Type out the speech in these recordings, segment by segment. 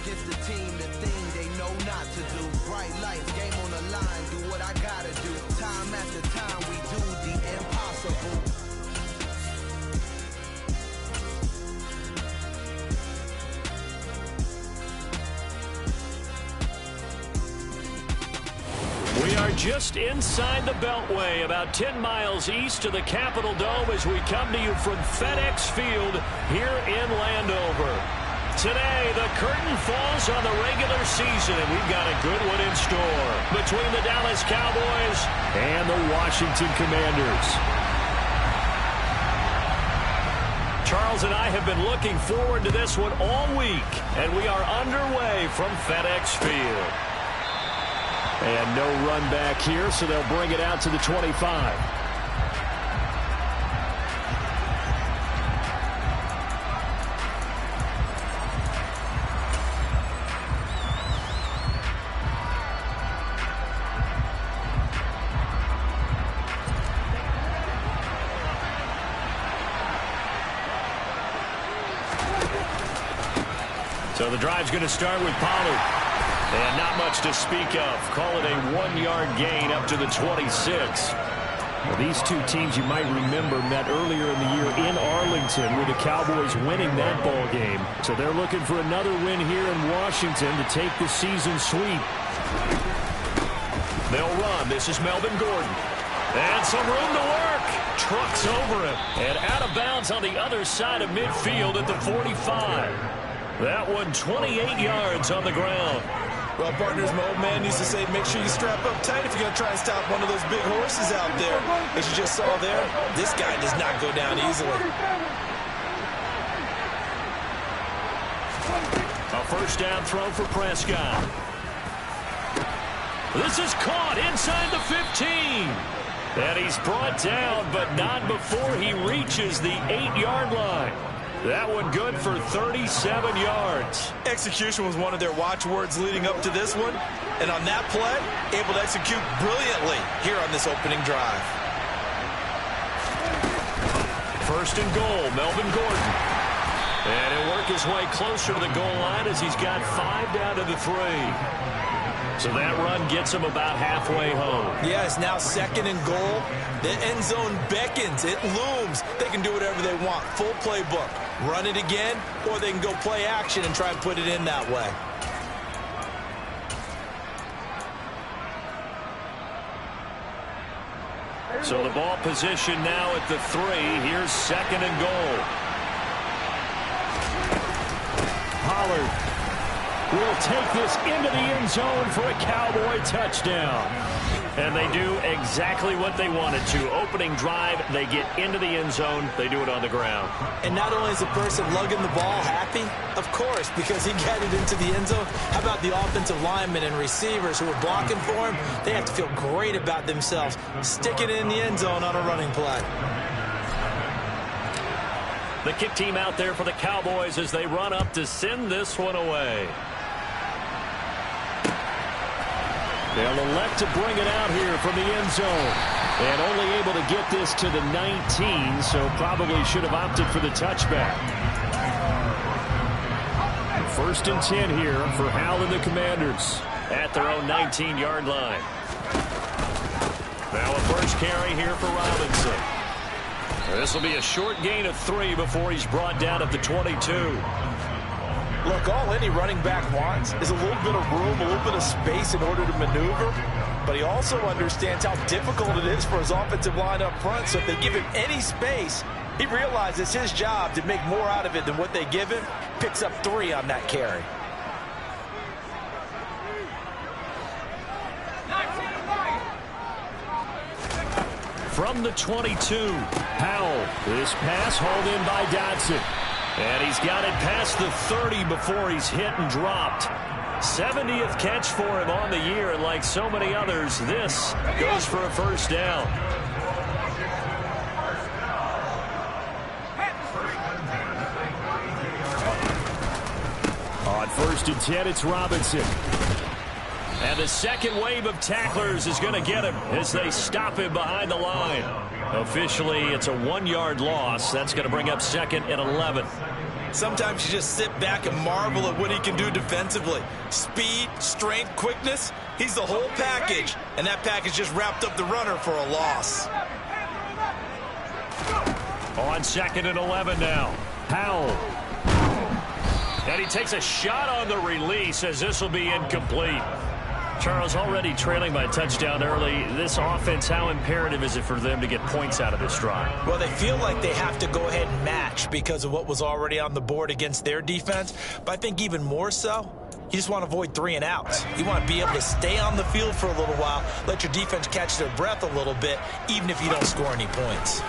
against the team, the thing they know not to do. Bright lights, game on the line, do what I gotta do. Time after time, we do the impossible. We are just inside the Beltway, about 10 miles east of the Capitol Dome as we come to you from FedEx Field here in Landover. Today, the curtain falls on the regular season, and we've got a good one in store between the Dallas Cowboys and the Washington Commanders. Charles and I have been looking forward to this one all week, and we are underway from FedEx Field. And no run back here, so they'll bring it out to the 25. So the drive's going to start with Pollard. And not much to speak of. Call it a 1-yard gain up to the 26. Well, these two teams, you might remember, met earlier in the year in Arlington with the Cowboys winning that ball game. So they're looking for another win here in Washington to take the season sweep. They'll run. This is Melvin Gordon. And some room to work. Trucks over him. And out of bounds on the other side of midfield at the 45. That one 28 yards on the ground. Well, partners, my old man used to say, make sure you strap up tight if you're going to try and stop one of those big horses out there. As you just saw there, this guy does not go down easily. A first down throw for Prescott. This is caught inside the 15. And he's brought down, but not before he reaches the 8-yard line. That one good for 37 yards. Execution was one of their watchwords leading up to this one. And on that play, able to execute brilliantly here on this opening drive. First and goal, Melvin Gordon. And he'll work his way closer to the goal line as he's got 5 down to the 3. So that run gets him about halfway home. Yeah, it's now second and goal. The end zone beckons. It looms. They can do whatever they want. Full playbook. Run it again, or they can go play action and try and put it in that way. So the ball position now at the 3. Here's second and goal. Pollard will take this into the end zone for a Cowboy touchdown. And they do exactly what they wanted to. Opening drive, they get into the end zone. They do it on the ground. And not only is the person lugging the ball happy, of course, because he got it into the end zone. How about the offensive linemen and receivers who are blocking for him? They have to feel great about themselves. Sticking it in the end zone on a running play. The kick team out there for the Cowboys as they run up to send this one away. They'll elect to bring it out here from the end zone. And only able to get this to the 19, so probably should have opted for the touchback. First and 10 here for Hal and the Commanders at their own 19-yard line. Now a first carry here for Robinson. This will be a short gain of 3 before he's brought down at the 22. Look, all any running back wants is a little bit of room, a little bit of space in order to maneuver. But he also understands how difficult it is for his offensive line up front. So if they give him any space, he realizes it's his job to make more out of it than what they give him. Picks up 3 on that carry. From the 22, Powell. This pass hauled in by Dotson. And he's got it past the 30 before he's hit and dropped. 70th catch for him on the year, and like so many others, this goes for a first down. On first and 10, it's Robinson. And the second wave of tacklers is going to get him as they stop him behind the line. Officially, it's a 1-yard loss. That's going to bring up 2nd and 11. Sometimes you just sit back and marvel at what he can do defensively. Speed, strength, quickness. He's the whole package. And that package just wrapped up the runner for a loss. On 2nd and 11 now. Powell. And he takes a shot on the release as this will be incomplete. Charles, already trailing by a touchdown early. This offense, how imperative is it for them to get points out of this drive? Well, they feel like they have to go ahead and match because of what was already on the board against their defense. But I think even more so, you just want to avoid 3 and outs. You want to be able to stay on the field for a little while, let your defense catch their breath a little bit, even if you don't score any points.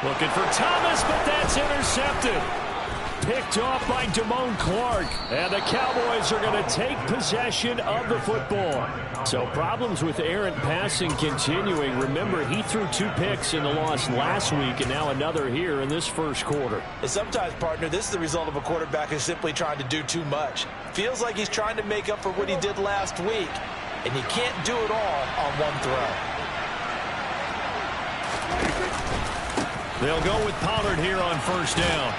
Looking for Thomas, but that's intercepted. Picked off by Damone Clark. And the Cowboys are going to take possession of the football. So problems with errant passing continuing. Remember, he threw 2 picks in the loss last week and now another here in this first quarter. And sometimes, partner, this is the result of a quarterback who's simply trying to do too much. Feels like he's trying to make up for what he did last week. And you can't do it all on one throw. They'll go with Pollard here on first down.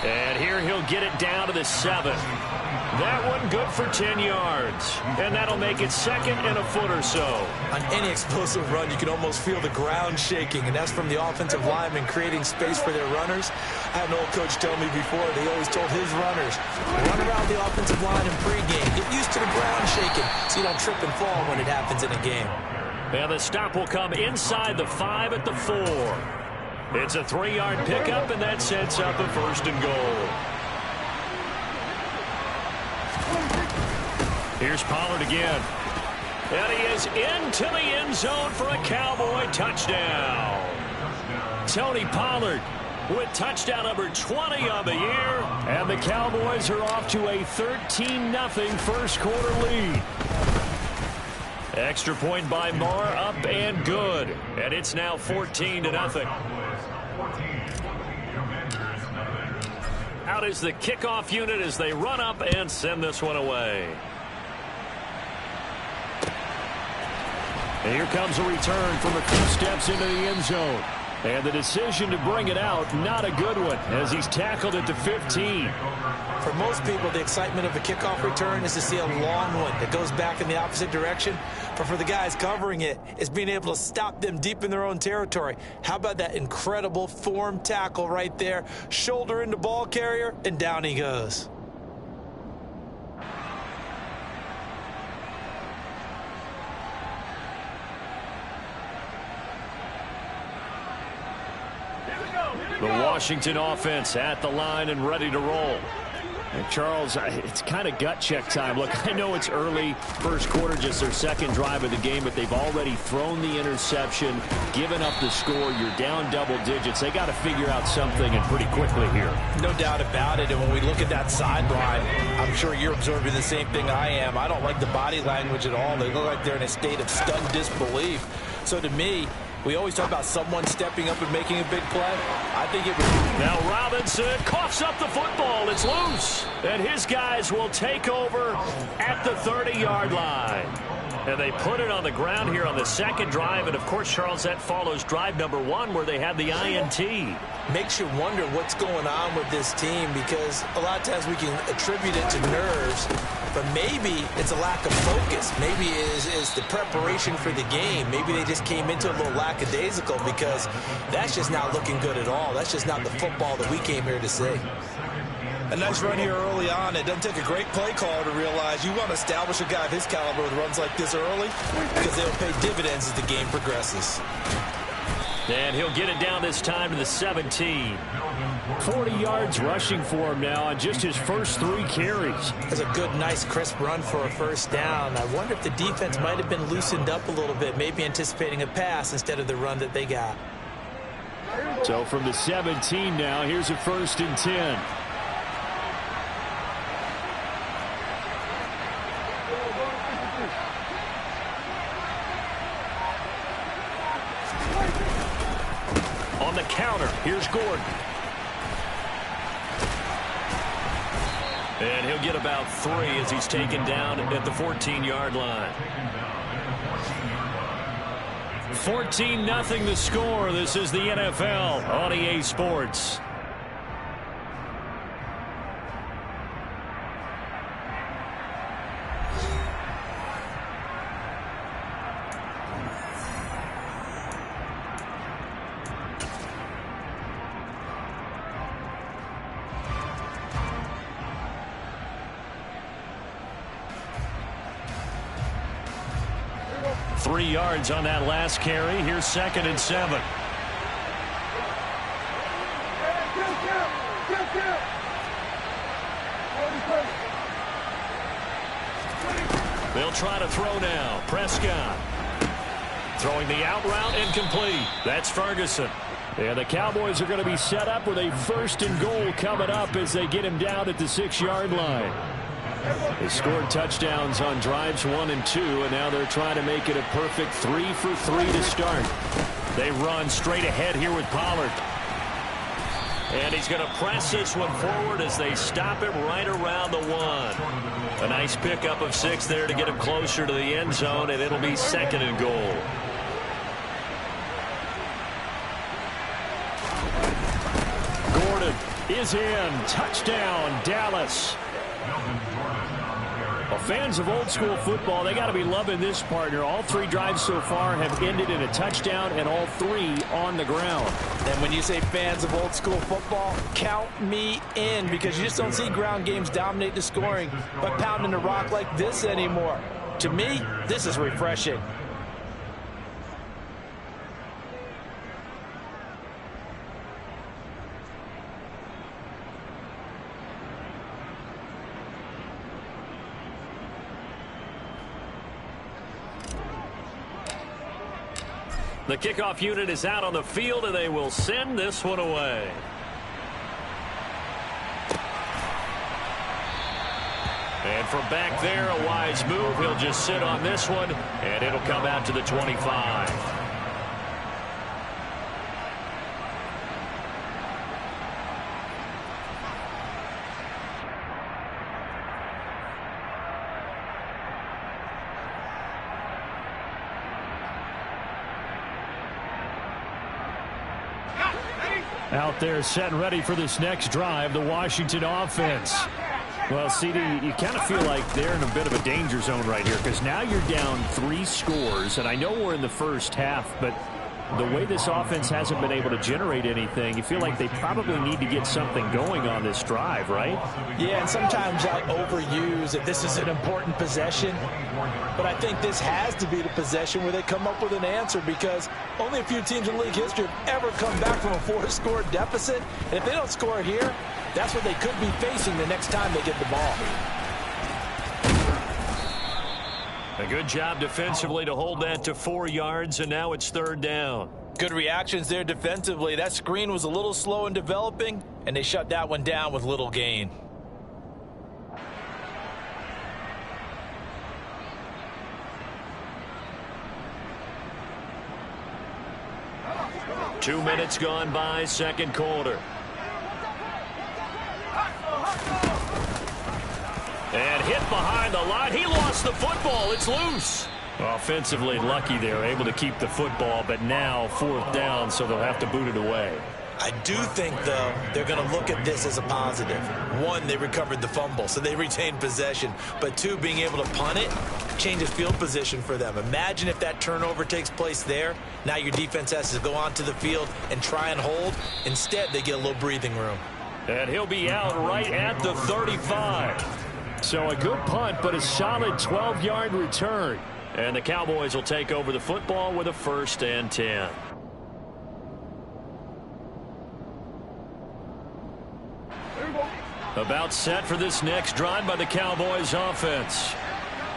And here he'll get it down to the 7. That one good for 10 yards. And that'll make it 2nd and a foot or so. On any explosive run, you can almost feel the ground shaking, and that's from the offensive linemen creating space for their runners. I had an old coach tell me before, they always told his runners, run around the offensive line in pregame. Get used to the ground shaking so you don't trip and fall when it happens in a game. And the stop will come inside the 5 at the 4. It's a 3-yard pickup, and that sets up a 1st and goal. Here's Pollard again. And he is into the end zone for a Cowboy touchdown. Tony Pollard with touchdown number 20 on the year. And the Cowboys are off to a 13-0 first quarter lead. Extra point by Marr, up and good. And it's now 14-0. Out is the kickoff unit as they run up and send this one away. And here comes a return from a few steps into the end zone. And the decision to bring it out, not a good one, as he's tackled at the 15. For most people, the excitement of a kickoff return is to see a long one that goes back in the opposite direction. But for the guys covering it, it's being able to stop them deep in their own territory. How about that incredible form tackle right there? Shoulder into ball carrier, and down he goes. The Washington offense at the line and ready to roll. And Charles, it's kind of gut check time. Look, I know it's early, first quarter, just their 2nd drive of the game, but they've already thrown the interception, given up the score. You're down double digits. They got to figure out something, and pretty quickly here. No doubt about it. And when we look at that sideline, I'm sure you're observing the same thing I am. I don't like the body language at all. They look like they're in a state of stunned disbelief. So to me, we always talk about someone stepping up and making a big play. I think it was... Now Robinson coughs up the football. It's loose. And his guys will take over at the 30-yard line. And they put it on the ground here on the 2nd drive. And, of course, Charles, that follows drive number 1 where they had the INT. Makes you wonder what's going on with this team, because a lot of times we can attribute it to nerves, but maybe it's a lack of focus. Maybe it is the preparation for the game. Maybe they just came into a little lackadaisical, because that's just not looking good at all. That's just not the football that we came here to see. A nice run here early on. It doesn't take a great play caller to realize you want to establish a guy of his caliber with runs like this early, because they'll pay dividends as the game progresses. And he'll get it down this time to the 17. 40 yards rushing for him now on just his first 3 carries. That's a good, nice, crisp run for a first down. I wonder if the defense might have been loosened up a little bit, maybe anticipating a pass instead of the run that they got. So from the 17 now, here's a 1st and 10. On the counter, here's Gordon. And he'll get about 3 as he's taken down at the 14-yard line. 14-0 the score. This is the NFL on EA Sports. Three yards on that last carry. Here's 2nd and 7. They'll try to throw now. Prescott throwing the out route, incomplete. That's Ferguson. And the Cowboys are going to be set up with a 1st and goal coming up as they get him down at the 6-yard line. They scored touchdowns on drives 1 and 2, and now they're trying to make it a perfect 3 for 3 to start. They run straight ahead here with Pollard. And he's going to press this one forward as they stop him right around the 1. A nice pickup of 6 there to get him closer to the end zone, and it'll be 2nd and goal. Gordon is in. Touchdown, Dallas. Well, fans of old school football, they got to be loving this partner. All 3 drives so far have ended in a touchdown, and all 3 on the ground. And when you say fans of old school football, count me in, because you just don't see ground games dominate the scoring by pounding the rock like this anymore. To me, this is refreshing. The kickoff unit is out on the field, and they will send this one away. And from back there, a wise move. He'll just sit on this one, and it'll come out to the 25. Out there set and ready for this next drive, the Washington offense. Well, CD, you kind of feel like they're in a bit of a danger zone right here, because now you're down 3 scores, and I know we're in the first half, but the way this offense hasn't been able to generate anything, you feel like they probably need to get something going on this drive, right? Yeah, and sometimes I overuse that this is an important possession, but I think this has to be the possession where they come up with an answer, because only a few teams in league history have ever come back from a 4-score deficit, and if they don't score here, that's what they could be facing the next time they get the ball. A good job defensively to hold that to 4 yards, and now it's 3rd down. Good reactions there defensively. That screen was a little slow in developing, and they shut that one down with little gain. Two minutes gone by, 2nd quarter. And hit behind the line. He lost the football. It's loose. Offensively lucky they're able to keep the football, but now 4th down, so they'll have to boot it away. I do think, though, they're going to look at this as a positive. 1, they recovered the fumble, so they retained possession. But 2, being able to punt it changes field position for them. Imagine if that turnover takes place there. Now your defense has to go onto the field and try and hold. Instead, they get a little breathing room. And he'll be out right at the 35. So a good punt, but a solid 12-yard return. And the Cowboys will take over the football with a 1st and 10. About set for this next drive by the Cowboys offense.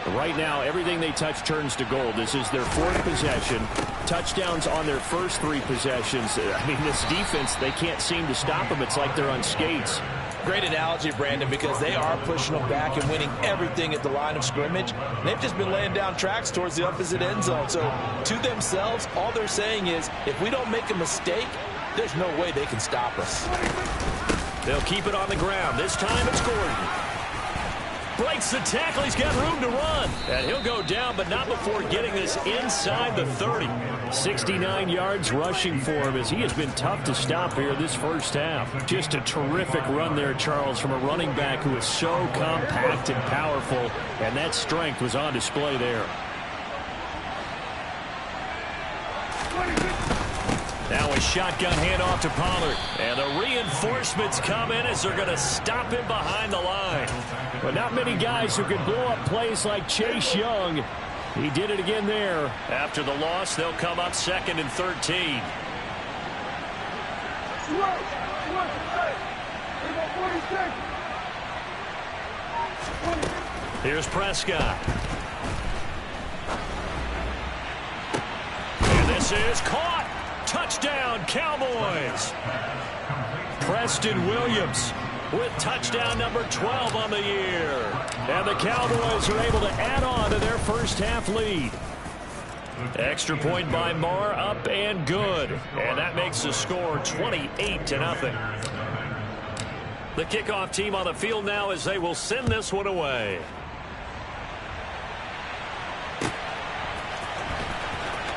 Right now, everything they touch turns to gold. This is their 4th possession. Touchdowns on their first 3 possessions. I mean, this defense, they can't seem to stop them. It's like they're on skates. Great analogy, Brandon, because they are pushing them back and winning everything at the line of scrimmage. And they've just been laying down tracks towards the opposite end zone. So to themselves, all they're saying is, if we don't make a mistake, there's no way they can stop us. They'll keep it on the ground. This time it's Gordon. breaks the tackle. He's got room to run. And he'll go down, but not before getting this inside the 30. 69 yards rushing for him as he has been tough to stop here this first half. Just a terrific run there, Charles, from a running back who is so compact and powerful, and that strength was on display there. Now a shotgun handoff to Pollard. And the reinforcements come in as they're going to stop him behind the line. But not many guys who can blow up plays like Chase Young. He did it again there. After the loss, they'll come up 2nd and 13. Here's Prescott. And this is caught. Touchdown, Cowboys. Preston Williams with touchdown number 12 on the year. And the Cowboys are able to add on to their first half lead. Extra point by Marr, up and good. And that makes the score 28-0. The kickoff team on the field now as they will send this one away.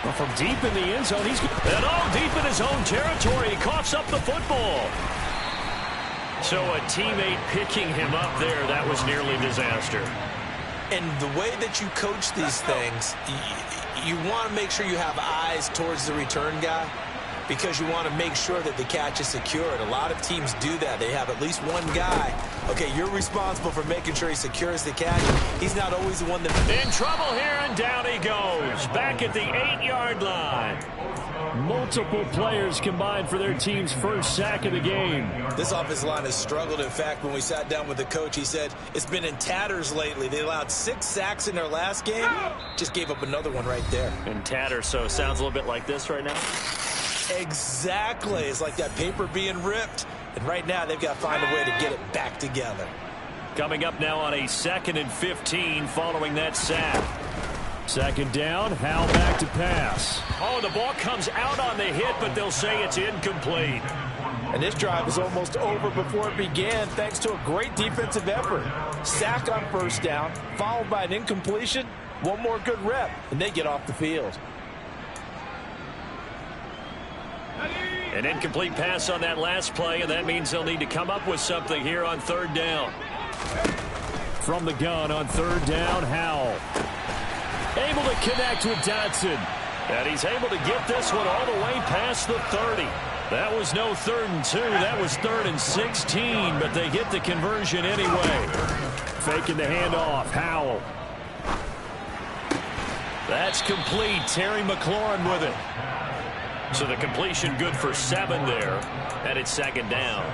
Well, from deep in the end zone, he's and all deep in his own territory. He coughs up the football. So a teammate picking him up there, that was nearly disaster. And the way that you coach these things, you want to make sure you have eyes towards the return guy because you want to make sure that the catch is secured. A lot of teams do that. They have at least one guy. Okay, you're responsible for making sure he secures the catch. He's not always the one that... In trouble here, and down he goes. Back at the 8-yard line. Multiple players combined for their team's first sack of the game. This offensive line has struggled. In fact, when we sat down with the coach, he said it's been in tatters lately. They allowed 6 sacks in their last game. Just gave up another one right there. In tatters, so it sounds a little bit like this right now. Exactly. It's like that paper being ripped. And right now, they've got to find a way to get it back together. Coming up now on a 2nd and 15 following that sack. Second down, Howell back to pass. Oh, the ball comes out on the hit, but they'll say it's incomplete. And this drive is almost over before it began thanks to a great defensive effort. Sack on first down, followed by an incompletion. One more good rep, and they get off the field. An incomplete pass on that last play, and that means they'll need to come up with something here on 3rd down. From the gun on 3rd down, Howell. Able to connect with Dotson. And he's able to get this one all the way past the 30. That was no 3rd and 2. That was 3rd and 16, but they get the conversion anyway. Faking the handoff, Howell. That's complete. Terry McLaurin with it. So the completion good for 7 there, and it's 2nd down.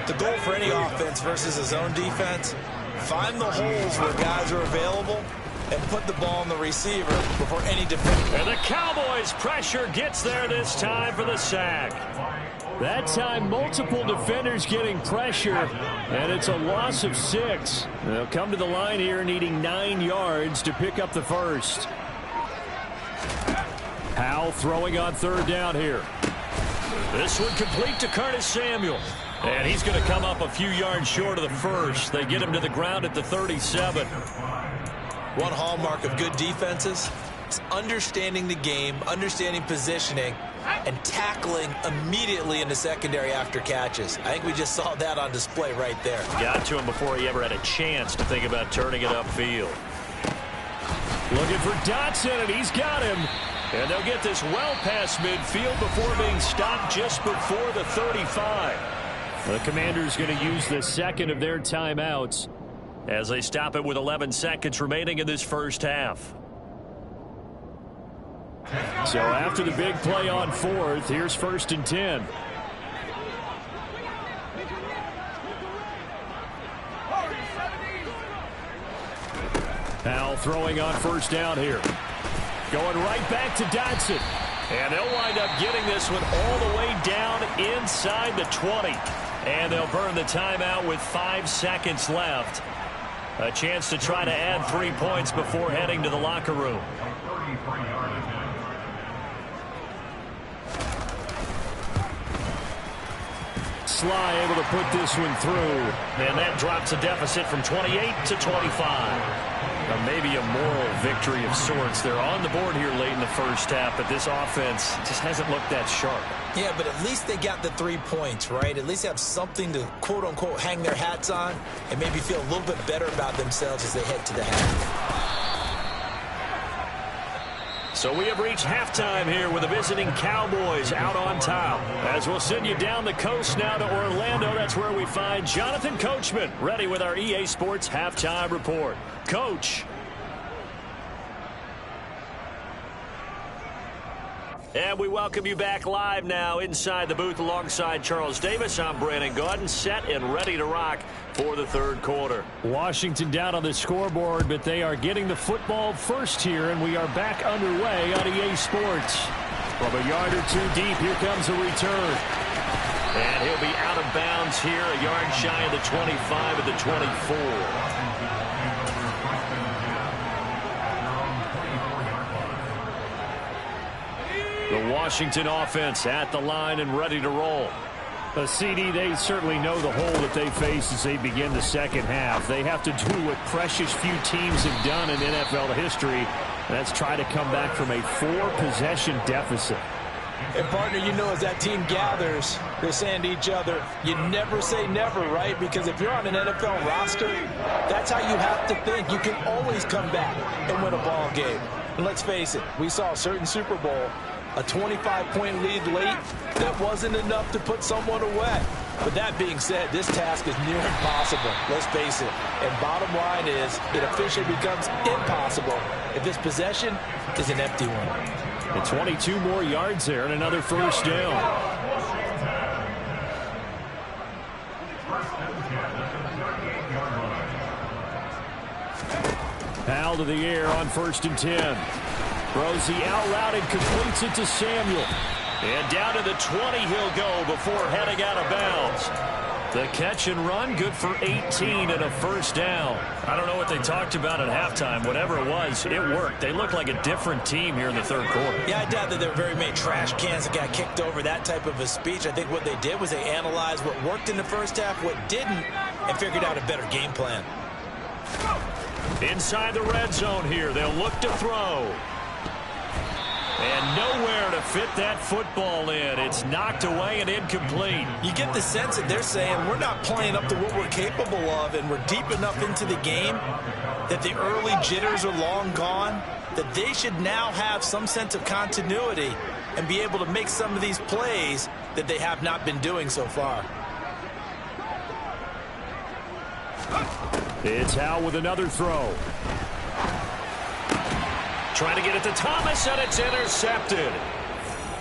The goal for any offense versus a zone defense, find the holes where guys are available and put the ball on the receiver before any defense. And the Cowboys' pressure gets there this time for the sack. That time, multiple defenders getting pressure, and it's a loss of 6. They'll come to the line here needing 9 yards to pick up the first. Howell throwing on 3rd down here. This one complete to Curtis Samuel. And he's going to come up a few yards short of the first. They get him to the ground at the 37. One hallmark of good defenses is understanding the game, understanding positioning, and tackling immediately in the secondary after catches. I think we just saw that on display right there. Got to him before he ever had a chance to think about turning it upfield. Looking for Dotson, and he's got him. And they'll get this well past midfield before being stopped just before the 35. The Commanders going to use the second of their timeouts as they stop it with 11 seconds remaining in this first half. So after the big play on 4th, here's 1st and 10. Howell throwing on 1st down here. Going right back to Dotson. And they'll wind up getting this one all the way down inside the 20. And they'll burn the timeout with 5 seconds left. A chance to try to add 3 points before heading to the locker room. Slye able to put this one through. And that drops a deficit from 28 to 25. Maybe a moral victory of sorts. They're on the board here late in the first half, but this offense just hasn't looked that sharp. Yeah, but at least they got the 3 points, right? At least they have something to, quote-unquote, hang their hats on and maybe feel a little bit better about themselves as they head to the half. So we have reached halftime here with the visiting Cowboys out on top. As we'll send you down the coast now to Orlando, that's where we find Jonathan Coachman ready with our EA Sports Halftime Report. Coach. And we welcome you back live now inside the booth alongside Charles Davis. I'm Brandon Gaudin, set and ready to rock for the third quarter. Washington down on the scoreboard, but they are getting the football first here, and we are back underway on EA Sports. From a yard or two deep, here comes a return. And he'll be out of bounds here, a yard shy of the 25 at the 24. The Washington offense at the line and ready to roll. CD, they certainly know the hole that they face as they begin the second half. They have to do what precious few teams have done in NFL history. That's try to come back from a 4-possession deficit. And, partner, you know, as that team gathers, they're saying to each other, you never say never, right? Because if you're on an NFL roster, that's how you have to think. You can always come back and win a ball game. And let's face it, we saw a certain Super Bowl, a 25-point lead late that wasn't enough to put someone away. But that being said, this task is near impossible, let's face it. And bottom line is, it officially becomes impossible if this possession is an empty one. And 22 more yards there and another first down. Powell to the air on 1st and 10. Throws the out route and completes it to Samuel. And down to the 20 he'll go before heading out of bounds. The catch and run, good for 18 and a first down. I don't know what they talked about at halftime. Whatever it was, it worked. They look like a different team here in the third quarter. Yeah, I doubt that there were very many trash cans that got kicked over, that type of a speech. I think what they did was they analyzed what worked in the first half, what didn't, and figured out a better game plan. Inside the red zone here, they'll look to throw. And nowhere to fit that football in. It's knocked away and incomplete. You get the sense that they're saying we're not playing up to what we're capable of, and we're deep enough into the game that the early jitters are long gone, that they should now have some sense of continuity and be able to make some of these plays that they have not been doing so far. It's Howell with another throw. Trying to get it to Thomas, and it's intercepted.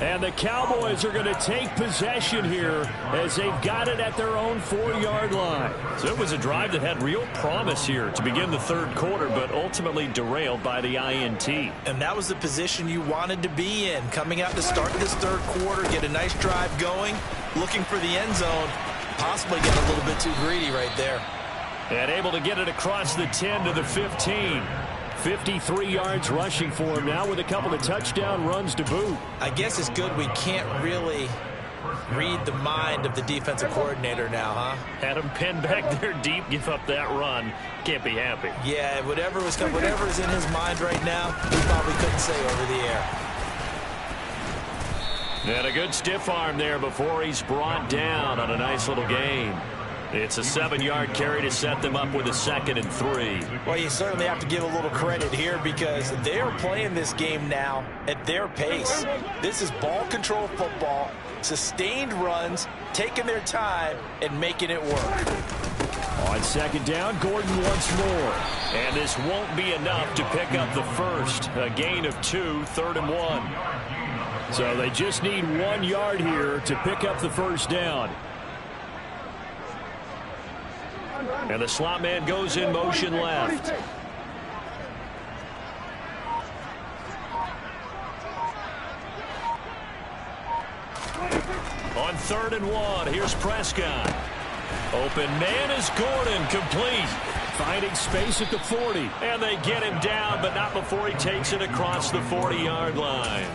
And the Cowboys are going to take possession here as they've got it at their own 4-yard line. So it was a drive that had real promise here to begin the third quarter, but ultimately derailed by the INT. And that was the position you wanted to be in, coming out to start this third quarter, get a nice drive going, looking for the end zone, possibly get a little bit too greedy right there. And able to get it across the 10 to the 15. 53 yards rushing for him now with a couple of touchdown runs to boot. I guess it's good we can't really read the mind of the defensive coordinator now, huh? Had him pinned back there deep, give up that run. Can't be happy. Yeah, whatever is in his mind right now, he probably couldn't say over the air. And a good stiff arm there before he's brought down on a nice little gain. It's a 7-yard carry to set them up with a 2nd and 3. Well, you certainly have to give a little credit here because they are playing this game now at their pace. This is ball control football, sustained runs, taking their time and making it work. On 2nd down, Gordon once more. And this won't be enough to pick up the first. A gain of 2, 3rd and 1. So they just need 1 yard here to pick up the first down. And the slot man goes in motion left. On 3rd and 1, here's Prescott. Open man is Gordon, complete. Finding space at the 40. And they get him down, but not before he takes it across the 40-yard line.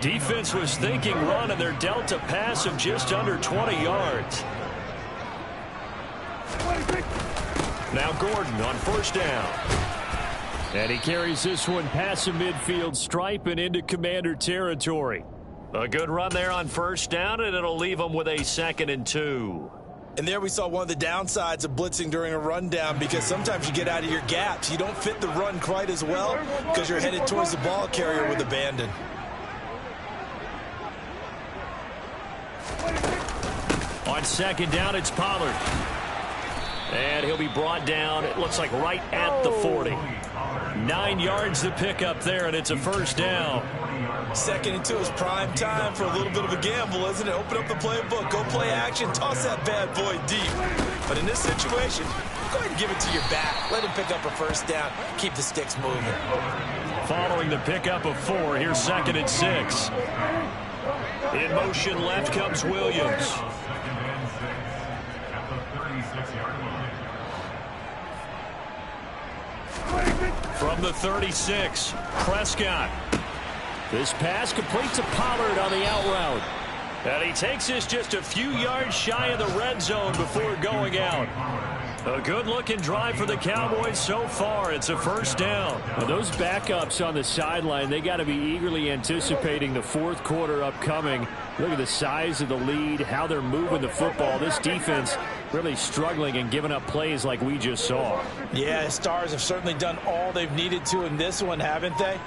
Defense was thinking run, and they're dealt a pass of just under 20 yards. Now Gordon on first down. And he carries this one past the midfield stripe and into Commander territory. A good run there on first down, and it'll leave them with a 2nd and 2. And there we saw one of the downsides of blitzing during a rundown, because sometimes you get out of your gaps. You don't fit the run quite as well because you're headed towards the ball carrier with abandon. On 2nd down, it's Pollard. And he'll be brought down, it looks like right at the 40. 9 yards to pick up there, and it's a first down. 2nd and 2 is prime time for a little bit of a gamble, isn't it? Open up the playbook, go play action, toss that bad boy deep. But in this situation, go ahead and give it to your back. Let him pick up a first down. Keep the sticks moving. Following the pickup of 4, here's 2nd and 6. In motion left comes Williams. From the 36, Prescott. This pass completes a Pollard on the out route. And he takes this just a few yards shy of the red zone before going out. A good-looking drive for the Cowboys so far. It's a first down. Well, those backups on the sideline, they got to be eagerly anticipating the 4th quarter upcoming. Look at the size of the lead, how they're moving the football. This defense really struggling and giving up plays like we just saw. Yeah, the Stars have certainly done all they've needed to in this one, haven't they?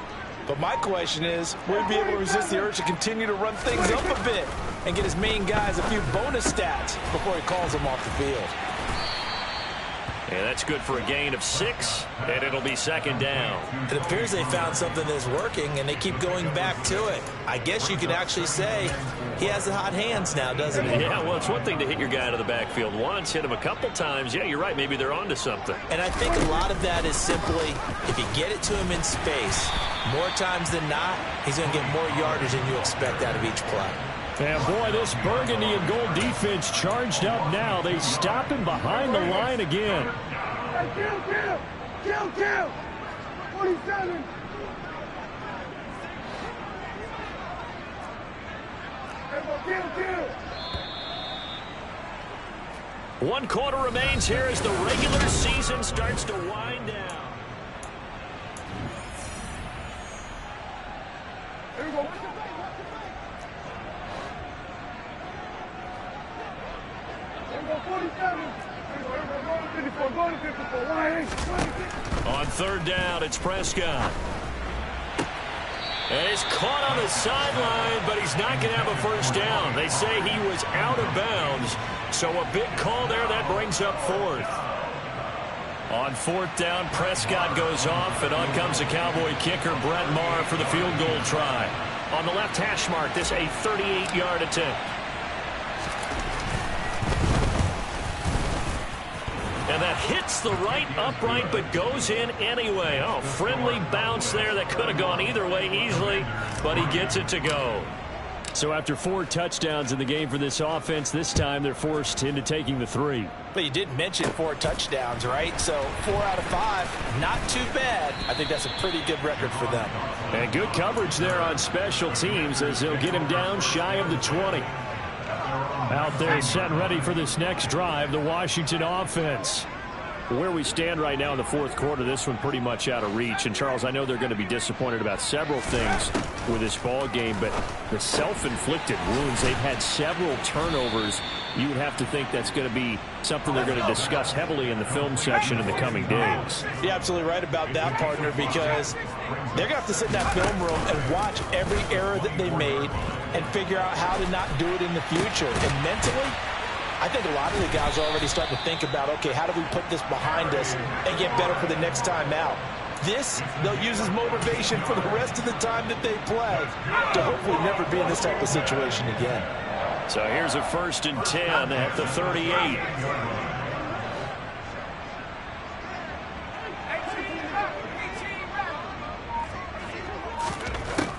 But my question is, will he be able to resist the urge to continue to run things up a bit and get his main guys a few bonus stats before he calls them off the field? And that's good for a gain of 6, and it'll be 2nd down. It appears they found something that's working, and they keep going back to it. I guess you could actually say he has the hot hands now, doesn't he? Yeah, well, it's one thing to hit your guy out of the backfield once, hit him a couple times. Yeah, you're right. Maybe they're onto something. And I think a lot of that is simply, if you get it to him in space, more times than not, he's going to get more yardage than you expect out of each play. And boy, this burgundy and gold defense charged up now. They stop him behind the line again. Kill! 47! Kill! 1 quarter remains here as the regular season starts to wind down. Here we go. On 3rd down, it's Prescott. And he's caught on the sideline, but he's not going to have a first down. They say he was out of bounds, so a big call there. That brings up 4th. On 4th down, Prescott goes off, and on comes the Cowboy kicker, Brett Maher, for the field goal try. On the left hash mark, this a 38-yard attempt. And that hits the right upright, but goes in anyway. Oh, friendly bounce there that could have gone either way easily, but he gets it to go. So after 4 touchdowns in the game for this offense, this time they're forced into taking the 3. But you did mention 4 touchdowns, right? So 4 out of 5, not too bad. I think that's a pretty good record for them. And good coverage there on special teams as they'll get him down shy of the 20. Out there set and ready for this next drive, the Washington offense. Where we stand right now in the 4th quarter, this one pretty much out of reach. And, Charles, I know they're going to be disappointed about several things with this ball game, but the self-inflicted wounds, they've had several turnovers. You would have to think that's going to be something they're going to discuss heavily in the film section in the coming days. You're absolutely right about that, partner, because they're going to have to sit in that film room and watch every error that they made and figure out how to not do it in the future. And mentally, I think a lot of the guys are already starting to think about, okay, how do we put this behind us and get better for the next time out? This, they'll use as motivation for the rest of the time that they play to hopefully never be in this type of situation again. So here's a 1st and 10 at the 38.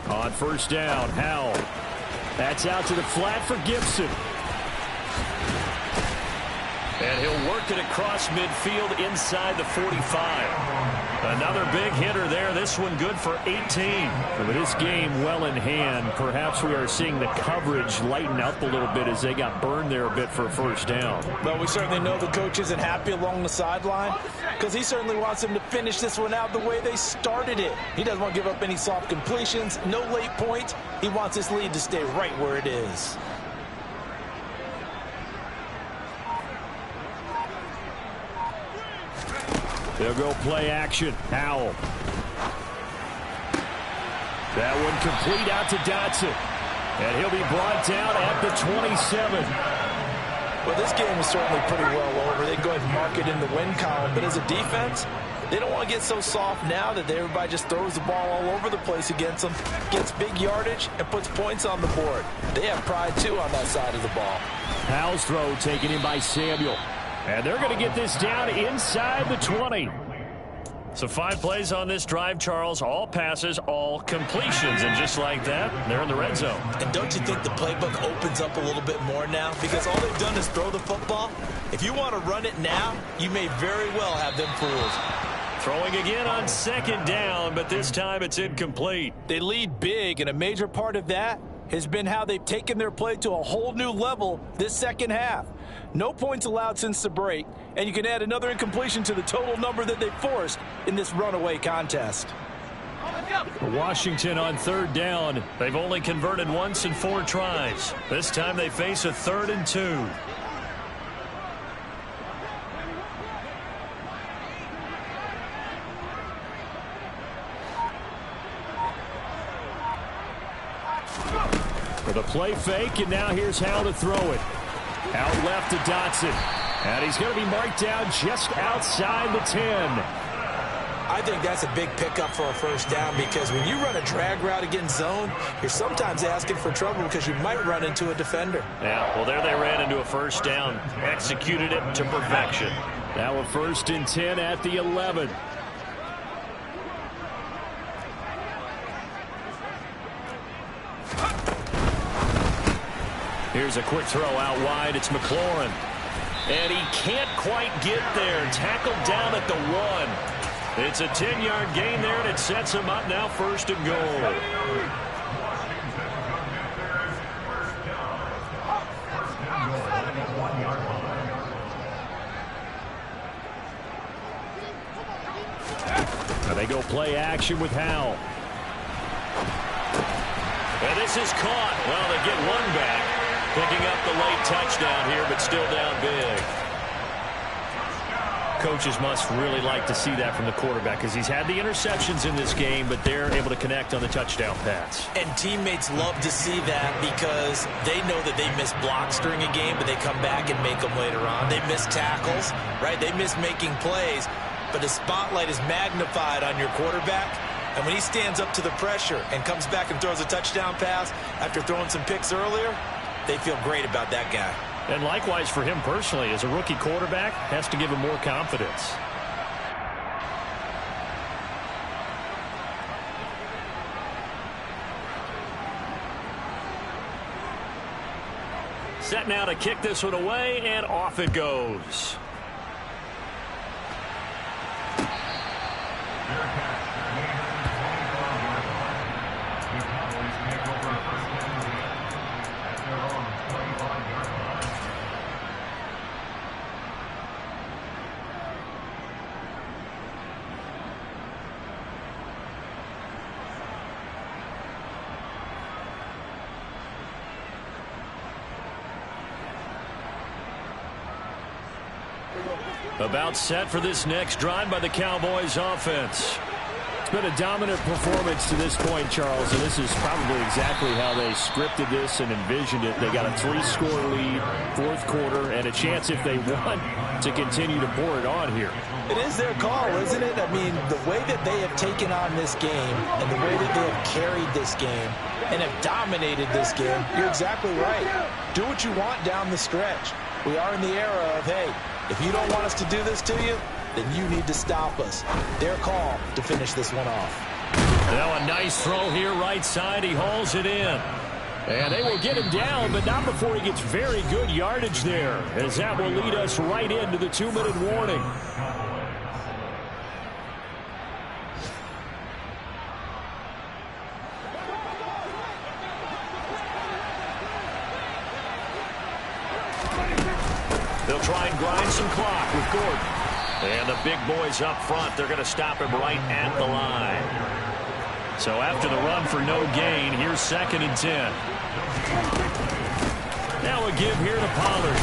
On 1st down, Howell. That's out to the flat for Gibson. And he'll work it across midfield inside the 45. Another big hitter there. This one good for 18. With this game well in hand, perhaps we are seeing the coverage lighten up a little bit as they got burned there a bit for a first down. Well, we certainly know the coach isn't happy along the sideline because he certainly wants them to finish this one out the way they started it. He doesn't want to give up any soft completions, no late points. He wants this lead to stay right where it is. They'll go play action. Howell. That one complete out to Dotson. And he'll be brought down at the 27. Well, this game is certainly pretty well over. They go ahead and mark it in the win column. But as a defense, they don't want to get so soft now that everybody just throws the ball all over the place against them, gets big yardage, and puts points on the board. They have pride, too, on that side of the ball. Howell's throw taken in by Samuel. And they're going to get this down inside the 20. So 5 plays on this drive, Charles. All passes, all completions. And just like that, they're in the red zone. And don't you think the playbook opens up a little bit more now? Because all they've done is throw the football. If you want to run it now, you may very well have them fooled. Throwing again on second down, but this time it's incomplete. They lead big, and a major part of that has been how they've taken their play to a whole new level this second half. No points allowed since the break, and you can add another incompletion to the total number that they forced in this runaway contest. Washington on third down. They've only converted once in 4 tries. This time they face a 3rd and 2. With a play fake, and now here's Howell to throw it. Out left to Dotson. And he's going to be marked down just outside the 10. I think that's a big pickup for a first down because when you run a drag route against zone, you're sometimes asking for trouble because you might run into a defender. Yeah, well, there they ran into a first down. Executed it to perfection. Now a 1st and 10 at the 11. Here's a quick throw out wide. It's McLaurin. And he can't quite get there. Tackled down at the 1. It's a 10-yard gain there, and it sets him up now 1st and goal. Now they go play action with Howell. And this is caught. Well, they get one back. Picking up the late touchdown here, but still down big. Coaches must really like to see that from the quarterback because he's had the interceptions in this game, but they're able to connect on the touchdown pass. And teammates love to see that because they know that they miss blocks during a game, but they come back and make them later on. They miss tackles, right? They miss making plays, but the spotlight is magnified on your quarterback. And when he stands up to the pressure and comes back and throws a touchdown pass after throwing some picks earlier, they feel great about that guy. And likewise for him personally, as a rookie quarterback, has to give him more confidence. Set now to kick this one away, and off it goes. About set for this next drive by the Cowboys offense. It's been a dominant performance to this point, Charles, and this is probably exactly how they scripted this and envisioned it. They got a 3-score lead, 4th quarter, and a chance if they want to continue to pour it on here. It is their call, isn't it? I mean, the way that they have taken on this game and the way that they have carried this game and have dominated this game, you're exactly right. Do what you want down the stretch. We are in the era of, hey, if you don't want us to do this to you, then you need to stop us. Their call to finish this one off. Now a nice throw here right side. He hauls it in. And they will get him down, but not before he gets very good yardage there, as that will lead us right into the 2-minute warning. They'll try and grind some clock with Gordon. And the big boys up front, they're going to stop him right at the line. So after the run for no gain, here's 2nd and 10. Now a give here to Pollard.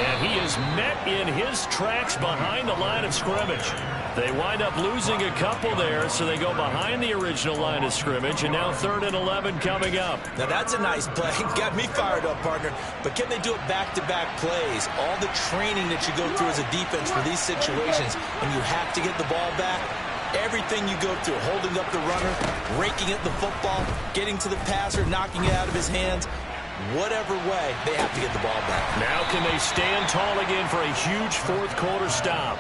And he is met in his tracks behind the line of scrimmage. They wind up losing a couple there, so they go behind the original line of scrimmage, and now 3rd and 11 coming up. Now that's a nice play. Got me fired up, partner. But can they do it back-to-back plays? All the training that you go through as a defense for these situations, and you have to get the ball back. Everything you go through, holding up the runner, raking at the football, getting to the passer, knocking it out of his hands. Whatever way, they have to get the ball back. Now can they stand tall again for a huge 4th quarter stop?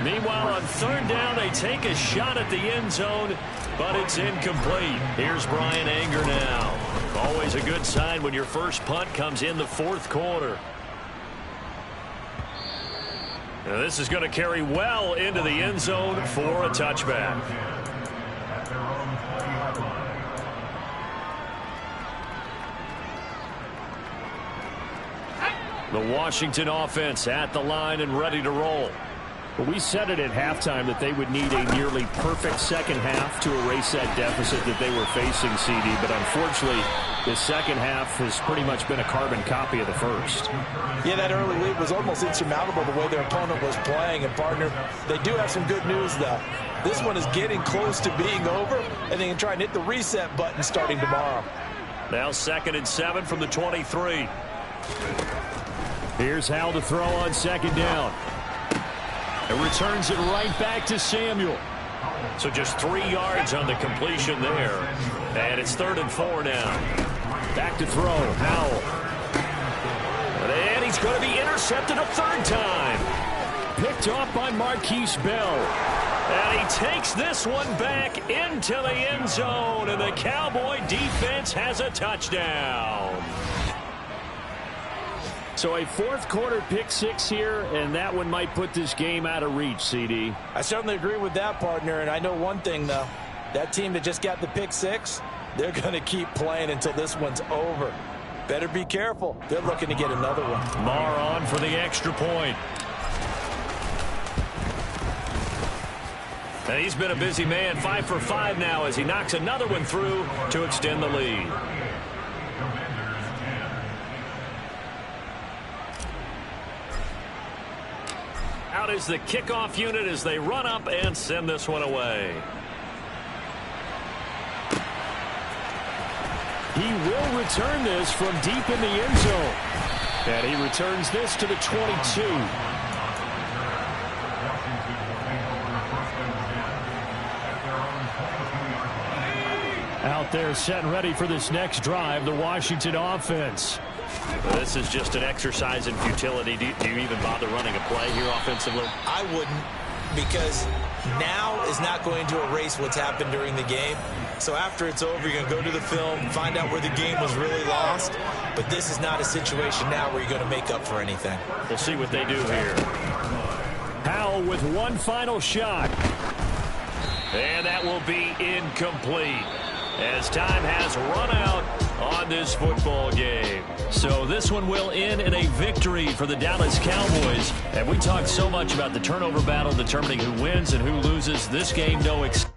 Meanwhile, on 3rd down, they take a shot at the end zone, but it's incomplete. Here's Bryan Anger now. Always a good sign when your first punt comes in the 4th quarter. Now this is going to carry well into the end zone for a touchback. The Washington offense at the line and ready to roll. But we said it at halftime that they would need a nearly perfect second half to erase that deficit that they were facing, CD. But unfortunately, the second half has pretty much been a carbon copy of the first. Yeah, that early lead was almost insurmountable the way their opponent was playing. And, partner, they do have some good news, though. This one is getting close to being over, and they can try and hit the reset button starting tomorrow. Now 2nd and 7 from the 23. Here's Howell to throw on 2nd down. It returns it right back to Samuel. So just 3 yards on the completion there. And it's 3rd and 4 now. Back to throw, Howell. And he's going to be intercepted a 3rd time. Picked off by Marquise Bell. And he takes this one back into the end zone. And the Cowboy defense has a touchdown. So a 4th quarter pick 6 here, and that one might put this game out of reach, CD. I certainly agree with that, partner. And I know one thing, though. That team that just got the pick 6, they're going to keep playing until this one's over. Better be careful. They're looking to get another one. Marr on for the extra point. And he's been a busy man, 5 for 5 now as he knocks another one through to extend the lead. Out is the kickoff unit as they run up and send this one away. He will return this from deep in the end zone. And he returns this to the 22. Out there set and ready for this next drive, the Washington offense. Well, this is just an exercise in futility. Do you even bother running a play here offensively? I wouldn't, because now is not going to erase what's happened during the game. So after it's over, you're going to go to the film, find out where the game was really lost. But this is not a situation now where you're going to make up for anything. We'll see what they do here. Howell with one final shot. And that will be incomplete, as time has run out on this football game. So this one will end in a victory for the Dallas Cowboys. And we talked so much about the turnover battle determining who wins and who loses. This game, no exception.